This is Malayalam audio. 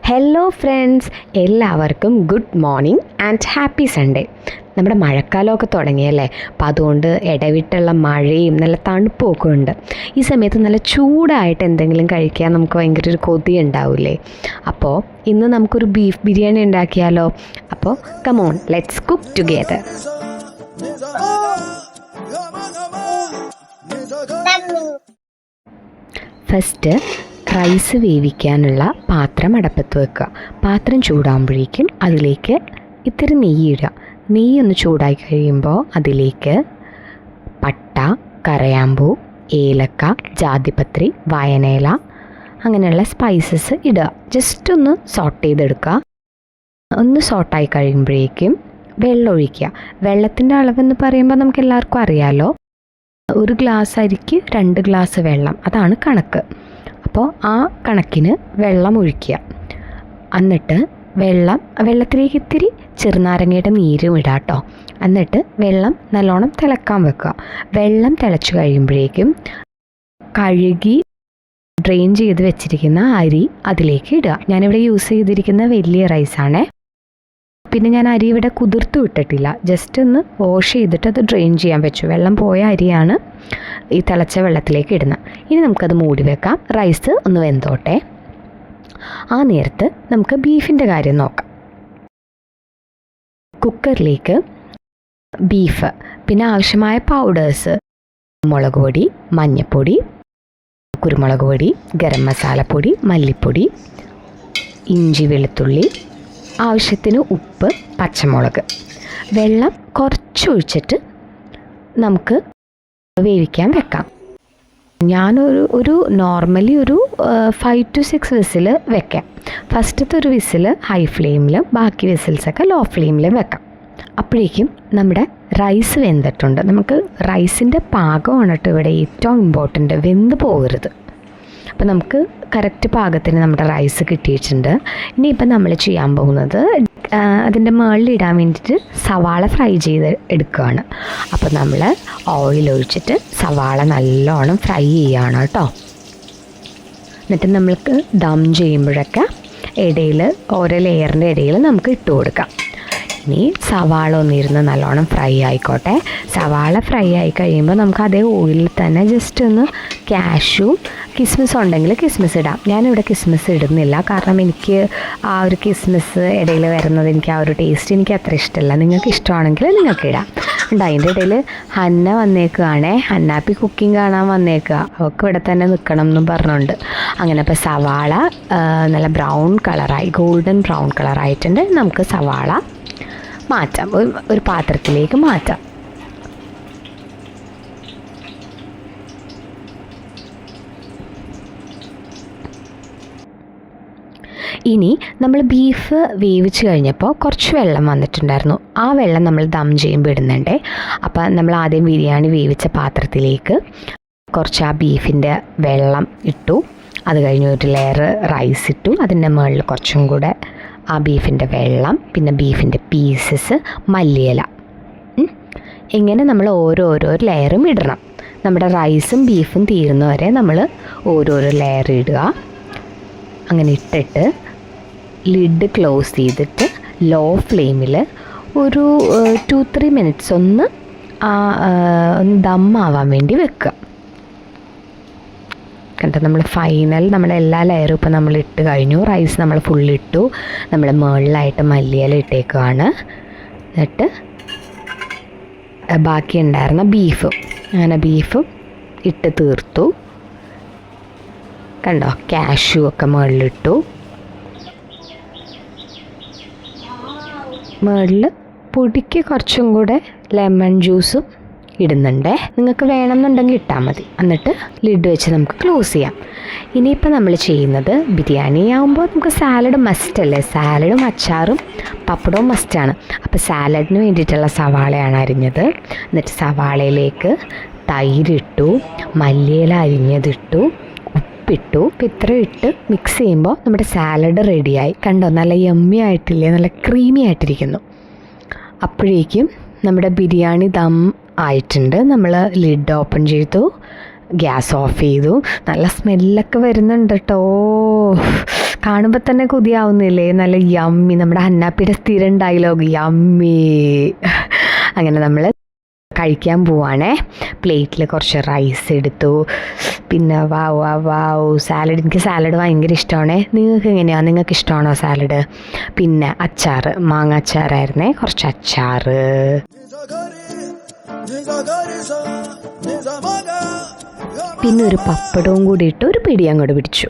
ഹലോ ഫ്രണ്ട്സ്, എല്ലാവർക്കും good morning and happy Sunday. നമ്മുടെ മഴക്കാലമൊക്കെ തുടങ്ങിയല്ലേ, അപ്പോൾ അതുകൊണ്ട് ഇടവിട്ടുള്ള മഴയും നല്ല തണുപ്പും ഒക്കെ ഉണ്ട്. ഈ സമയത്ത് നല്ല ചൂടായിട്ട് എന്തെങ്കിലും കഴിക്കാൻ നമുക്ക് ഭയങ്കര ഒരു കൊതി ഉണ്ടാവില്ലേ. അപ്പോൾ ഇന്ന് നമുക്കൊരു ബീഫ് ബിരിയാണി ഉണ്ടാക്കിയാലോ. അപ്പോൾ come on, let's cook together. First rice വേവിക്കാനുള്ള പാത്രം അടപ്പത്ത് വെക്കുക. പാത്രം ചൂടാകുമ്പോഴേക്കും അതിലേക്ക് ഇത്തിരി നെയ്യ് ഇടുക. നെയ്യൊന്ന് ചൂടായി കഴിയുമ്പോൾ അതിലേക്ക് പട്ട, കരയാമ്പൂ, ഏലക്ക, ജാതിപത്രി, വയനയില അങ്ങനെയുള്ള സ്പൈസസ് ഇടുക. ജസ്റ്റ് ഒന്ന് സോട്ട് ചെയ്തെടുക്കുക. ഒന്ന് സോട്ടായി കഴിയുമ്പോഴേക്കും വെള്ളം ഒഴിക്കുക. വെള്ളത്തിൻ്റെ അളവെന്ന് പറയുമ്പോൾ നമുക്ക് എല്ലാവർക്കും അറിയാമല്ലോ, 1 ഗ്ലാസ് അരിക്ക് 2 ഗ്ലാസ് വെള്ളം, അതാണ് കണക്ക്. അപ്പോൾ ആ കണക്കിന് വെള്ളം ഒഴിക്കുക. എന്നിട്ട് വെള്ളത്തിലേക്ക് ഇത്തിരി ചെറുനാരങ്ങയുടെ നീരും ഇടാം കേട്ടോ. എന്നിട്ട് വെള്ളം നല്ലോണം തിളക്കാൻ വെക്കുക. വെള്ളം തിളച്ച് കഴിയുമ്പോഴേക്കും കഴുകി ഡ്രെയിൻ ചെയ്ത് വെച്ചിരിക്കുന്ന അരി അതിലേക്ക് ഇടുക. ഞാനിവിടെ യൂസ് ചെയ്തിരിക്കുന്ന വലിയ റൈസാണേ. പിന്നെ ഞാൻ അരി ഇവിടെ കുതിർത്ത് വിട്ടിട്ടില്ല, ജസ്റ്റ് ഒന്ന് വാഷ് ചെയ്തിട്ട് അത് ഡ്രെയിൻ ചെയ്യാൻ വെച്ചു. വെള്ളം പോയ അരിയാണ് ഈ തിളച്ച വെള്ളത്തിലേക്ക് ഇടുന്നത്. ഇനി നമുക്കത് മൂടി വെക്കാം, റൈസ് ഒന്ന് വെന്തോട്ടെ. ആ നേരത്ത് നമുക്ക് ബീഫിൻ്റെ കാര്യം നോക്കാം. കുക്കറിലേക്ക് ബീഫ്, പിന്നെ ആവശ്യമായ പൗഡേഴ്സ്, മുളക് പൊടി, മഞ്ഞൾപ്പൊടി, കുരുമുളക് പൊടി, ഗരം മസാലപ്പൊടി, മല്ലിപ്പൊടി, ഇഞ്ചി, വെളുത്തുള്ളി, ആവശ്യത്തിന് ഉപ്പ്, പച്ചമുളക്, വെള്ളം കുറച്ചൊഴിച്ചിട്ട് നമുക്ക് വേവിക്കാൻ വെക്കാം. ഞാനൊരു നോർമലി ഒരു 5 to 6 വിസിൽ വെക്കാം. ഫസ്റ്റത്തെ ഒരു വിസിൽ ഹൈ ഫ്ലെയിമിലും ബാക്കി വിസിൽസൊക്കെ ലോ ഫ്ലെയിമിലും വെക്കാം. അപ്പോഴേക്കും നമ്മുടെ റൈസ് വെന്തിട്ടുണ്ട്. നമുക്ക് റൈസിൻ്റെ പാകമാണ് കേട്ടോ ഇവിടെ ഏറ്റവും ഇമ്പോർട്ടൻ്റ്, വെന്ത് പോകരുത്. അപ്പോൾ നമുക്ക് കറക്റ്റ് പാകത്തിന് നമ്മുടെ റൈസ് കിട്ടിയിട്ടുണ്ട്. ഇനിയിപ്പോൾ നമ്മൾ ചെയ്യാൻ പോകുന്നത് അതിൻ്റെ മുകളിൽ ഇടാൻ വേണ്ടിയിട്ട് സവാള ഫ്രൈ ചെയ്ത് എടുക്കുകയാണ്. അപ്പോൾ നമ്മൾ ഓയിൽ ഒഴിച്ചിട്ട് സവാള നല്ലോണം ഫ്രൈ ചെയ്യുകയാണ് കേട്ടോ. എന്നിട്ട് നമ്മൾക്ക് ദം ചെയ്യുമ്പോഴൊക്കെ ഇടയിൽ ഓരോ ലെയറിൻ്റെ ഇടയിൽ നമുക്ക് ഇട്ട് കൊടുക്കാം. ഇനി സവാള ഒന്നിരുന്ന് നല്ലോണം ഫ്രൈ ആയിക്കോട്ടെ. സവാള ഫ്രൈ ആയി കഴിയുമ്പോൾ നമുക്ക് അതേ ഓയിലിൽ തന്നെ ജസ്റ്റ് ഒന്ന് കാഷ്യൂ, കിസ്മിസ് ഉണ്ടെങ്കിൽ കിസ്മിസ് ഇടാം. ഞാനിവിടെ കിസ്മിസ് ഇടുന്നില്ല, കാരണം എനിക്ക് ആ ഒരു കിസ്മിസ് ഇടയിൽ വരുന്നത് എനിക്ക് ആ ഒരു ടേസ്റ്റ് എനിക്ക് അത്ര ഇഷ്ടമല്ല. നിങ്ങൾക്ക് ഇഷ്ടമാണെങ്കിൽ നിങ്ങൾക്ക് ഇടാം. ഉണ്ട് അതിൻ്റെ ഇടയിൽ ഹന്ന വന്നേക്കുകയാണേ, ഹന്നാപ്പി കുക്കിംഗ് കാണാൻ വന്നേക്കുക. അവൾക്ക് ഇവിടെ തന്നെ നിൽക്കണം എന്നും പറഞ്ഞുകൊണ്ട്. അങ്ങനെ ഇപ്പോൾ സവാള നല്ല ബ്രൗൺ കളറായി, ഗോൾഡൻ ബ്രൗൺ കളറായിട്ടുണ്ട്. നമുക്ക് സവാള മാറ്റാം, ഒരു പാത്രത്തിലേക്ക് മാറ്റാം. ഇനി നമ്മൾ ബീഫ് വേവിച്ച് കഴിഞ്ഞപ്പോൾ കുറച്ച് വെള്ളം വന്നിട്ടുണ്ടായിരുന്നു. ആ വെള്ളം നമ്മൾ ദം ചെയ്യുമ്പോൾ ഇടുന്നുണ്ടേ. അപ്പോൾ നമ്മൾ ആദ്യം ബിരിയാണി വേവിച്ച പാത്രത്തിലേക്ക് കുറച്ച് ആ ബീഫിൻ്റെ വെള്ളം ഇട്ടു. അത് കഴിഞ്ഞ് ഒരു ലെയർ റൈസ് ഇട്ടു. അതിൻ്റെ മുകളിൽ കുറച്ചും കൂടെ ആ ബീഫിൻ്റെ വെള്ളം, പിന്നെ ബീഫിൻ്റെ പീസസ്, മല്ലിയില, ഇങ്ങനെ നമ്മൾ ഓരോരോ ലെയറും ഇടണം. നമ്മുടെ റൈസും ബീഫും തീരുന്നവരെ നമ്മൾ ഓരോരോ ലെയർ ഇടുക. അങ്ങനെ ഇട്ടിട്ട് ലിഡ് ക്ലോസ് ചെയ്തിട്ട് ലോ ഫ്ലെയിമിൽ ഒരു 2-3 മിനിറ്റ്സ് ഒന്ന് ദം ആവാൻ വേണ്ടി വെക്കുക. കണ്ടോ, നമ്മൾ ഫൈനൽ നമ്മുടെ എല്ലാ ലെയറും ഇപ്പോൾ നമ്മൾ ഇട്ട് കഴിഞ്ഞു. റൈസ് നമ്മൾ ഫുള്ളിട്ടു. നമ്മൾ മുകളിലായിട്ട് മല്ലിയില ഇട്ടേക്കുവാണ്. എന്നിട്ട് ബാക്കി ഉണ്ടായിരുന്ന ബീഫും, അങ്ങനെ ബീഫും ഇട്ട് തീർത്തു. കണ്ടോ, കാഷ്യൂ ഒക്കെ മുകളിലിട്ടു. മുകളിൽ പൊടിക്ക് കുറച്ചും കൂടെ ലെമൺ ജ്യൂസും ഇടുന്നുണ്ടേ. നിങ്ങൾക്ക് വേണമെന്നുണ്ടെങ്കിൽ ഇട്ടാൽ മതി. എന്നിട്ട് ലിഡ് വെച്ച് നമുക്ക് ക്ലോസ് ചെയ്യാം. ഇനിയിപ്പോൾ നമ്മൾ ചെയ്യുന്നത്, ബിരിയാണി ആകുമ്പോൾ നമുക്ക് സാലഡ് മസ്റ്റ് അല്ലേ, സാലഡും അച്ചാറും പപ്പടവും മസ്റ്റാണ്. അപ്പോൾ സാലഡിന് വേണ്ടിയിട്ടുള്ള സവാളയാണ് അരിഞ്ഞത്. എന്നിട്ട് സവാളയിലേക്ക് തൈരിട്ടു, മല്ലിയില അരിഞ്ഞതിട്ടു, ഉപ്പിട്ടു. അപ്പോൾ ഇത്ര ഇട്ട് മിക്സ് ചെയ്യുമ്പോൾ നമ്മുടെ സാലഡ് റെഡിയായി. കണ്ടോ, നല്ല യമ്മി ആയിട്ടില്ലേ, നല്ല ക്രീമി ആയിട്ടിരിക്കുന്നു. അപ്പോഴേക്കും നമ്മുടെ ബിരിയാണി ദം ആയിട്ടുണ്ട്. നമ്മൾ ലിഡ് ഓപ്പൺ ചെയ്തു, ഗ്യാസ് ഓഫ് ചെയ്തു. നല്ല സ്മെല്ലൊക്കെ വരുന്നുണ്ട് കേട്ടോ. കാണുമ്പോൾ തന്നെ കൊതിയാവുന്നില്ലേ? നല്ല യമ്മി, നമ്മുടെ ഹന്നാപ്പിയുടെ സ്ഥിരം ഡയലോഗ് യമ്മി. അങ്ങനെ നമ്മൾ കഴിക്കാൻ പോവാണേ. പ്ലേറ്റിൽ കുറച്ച് റൈസ് എടുത്തു, പിന്നെ വാവ് സാലഡ്. എനിക്ക് സാലഡ് ഭയങ്കര ഇഷ്ടമാണേ. നിങ്ങൾക്ക് എങ്ങനെയാണ്? നിങ്ങൾക്ക് ഇഷ്ടമാണോ സാലഡ്? പിന്നെ അച്ചാർ, മാങ്ങ അച്ചാറായിരുന്നേ, കുറച്ച് അച്ചാർ. പിന്നെ ഒരു പപ്പടവും കൂടി ഇട്ട് ഒരു പിടി അങ്ങോട്ട് പിടിച്ചു.